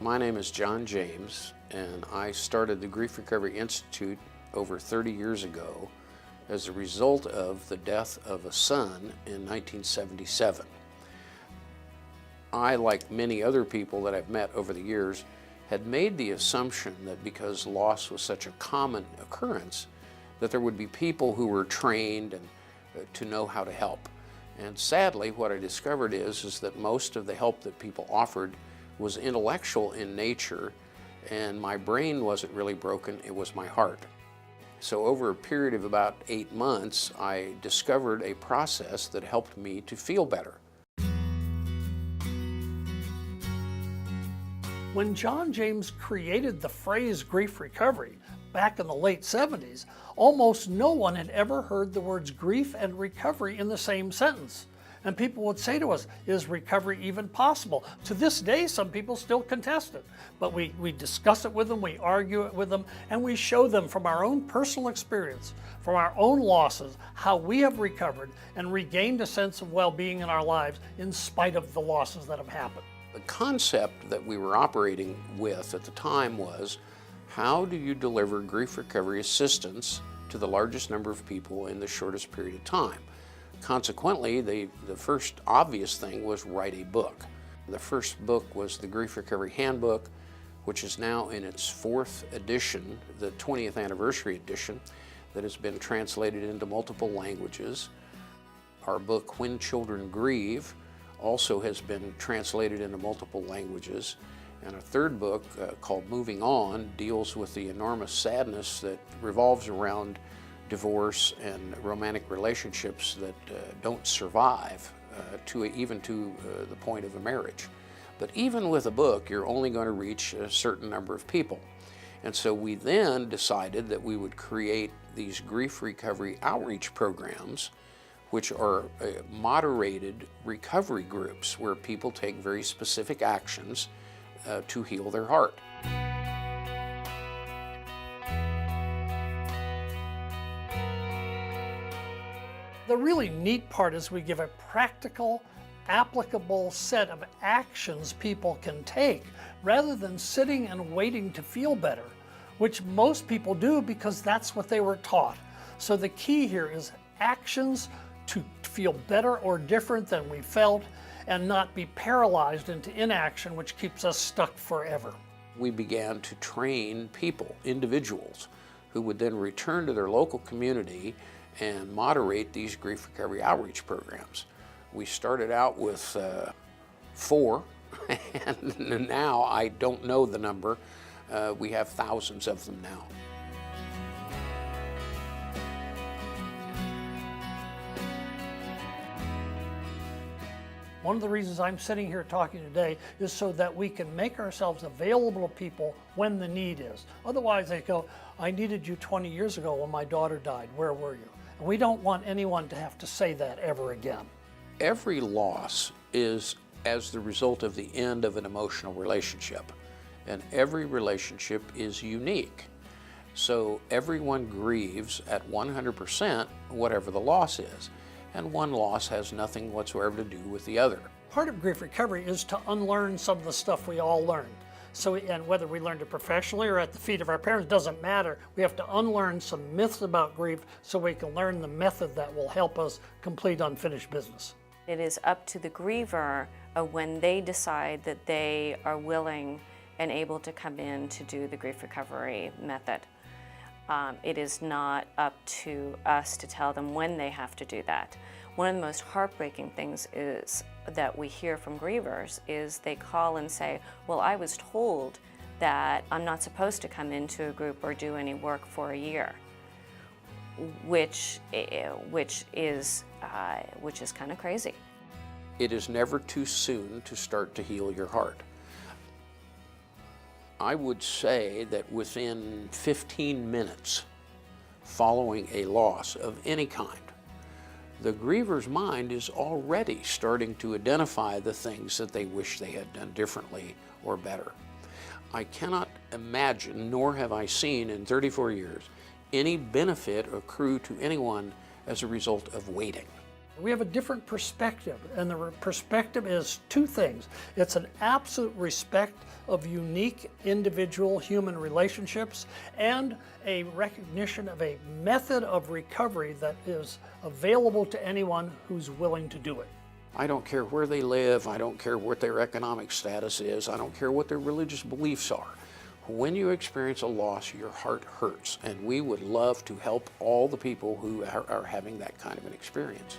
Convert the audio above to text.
My name is John James, and I started the Grief Recovery Institute over 30 years ago as a result of the death of a son in 1977. I, like many other people that I've met over the years, had made the assumption that because loss was such a common occurrence, that there would be people who were trained and to know how to help. And sadly, what I discovered is that most of the help that people offered was intellectual in nature, and my brain wasn't really broken, it was my heart. So over a period of about 8 months, I discovered a process that helped me to feel better. When John James created the phrase grief recovery back in the late 70s, almost no one had ever heard the words grief and recovery in the same sentence. And people would say to us, is recovery even possible? To this day, some people still contest it. But we discuss it with them, we argue it with them, and we show them from our own personal experience, from our own losses, how we have recovered and regained a sense of well-being in our lives in spite of the losses that have happened. The concept that we were operating with at the time was, how do you deliver grief recovery assistance to the largest number of people in the shortest period of time? Consequently, the first obvious thing was write a book. The first book was the Grief Recovery Handbook, which is now in its 4th edition, the 20th anniversary edition, that has been translated into multiple languages. Our book, When Children Grieve, also has been translated into multiple languages. And a third book called Moving On deals with the enormous sadness that revolves around divorce and romantic relationships that don't survive even to the point of a marriage. But even with a book, you're only going to reach a certain number of people. And so we then decided that we would create these grief recovery outreach programs, which are moderated recovery groups where people take very specific actions to heal their heart. The really neat part is we give a practical, applicable set of actions people can take rather than sitting and waiting to feel better, which most people do because that's what they were taught. So the key here is actions to feel better or different than we felt and not be paralyzed into inaction, which keeps us stuck forever. We began to train people, individuals, who would then return to their local community and moderate these grief recovery outreach programs. We started out with 4, and now I don't know the number. We have thousands of them now. One of the reasons I'm sitting here talking today is so that we can make ourselves available to people when the need is. Otherwise they go, I needed you 20 years ago when my daughter died, where were you? And we don't want anyone to have to say that ever again. Every loss is as the result of the end of an emotional relationship, and every relationship is unique. So everyone grieves at 100% whatever the loss is. And one loss has nothing whatsoever to do with the other. Part of grief recovery is to unlearn some of the stuff we all learned. So, and whether we learned it professionally or at the feet of our parents, doesn't matter. We have to unlearn some myths about grief so we can learn the method that will help us complete unfinished business. It is up to the griever when they decide that they are willing and able to come in to do the grief recovery method. It is not up to us to tell them when they have to do that. One of the most heartbreaking things is that we hear from grievers is they call and say, well, I was told that I'm not supposed to come into a group or do any work for a year, which is kind of crazy. It is never too soon to start to heal your heart. I would say that within 15 minutes following a loss of any kind, the griever's mind is already starting to identify the things that they wish they had done differently or better. I cannot imagine, nor have I seen in 34 years, any benefit accrue to anyone as a result of waiting. We have a different perspective, and the perspective is two things. It's an absolute respect of unique individual human relationships and a recognition of a method of recovery that is available to anyone who's willing to do it. I don't care where they live, I don't care what their economic status is, I don't care what their religious beliefs are. When you experience a loss, your heart hurts, and we would love to help all the people who are having that kind of an experience.